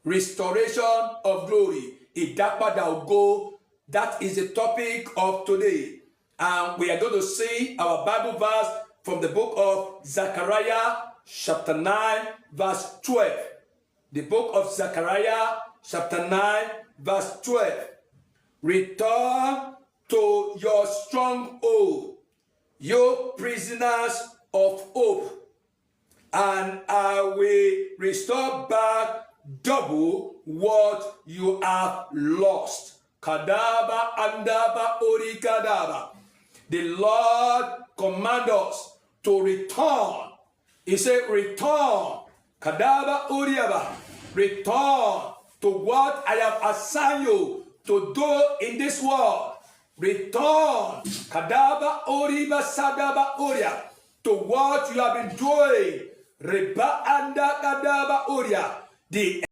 Restoration of glory. That is the topic of today. And we are going to see our Bible verse from the book of Zechariah, chapter 9, verse 12. The book of Zechariah, chapter 9, verse 12. Return to your stronghold, you prisoners of hope, and I will restore back double what you have lost. Kadaba andaba ori kadaba. The Lord commands us to return. He said, return. Kadaba uriaba. Return to what I have assigned you to do in this world. Return. Kadaba oriba sadaba uria. To what you have been doing. Reba anda kadaba uria. The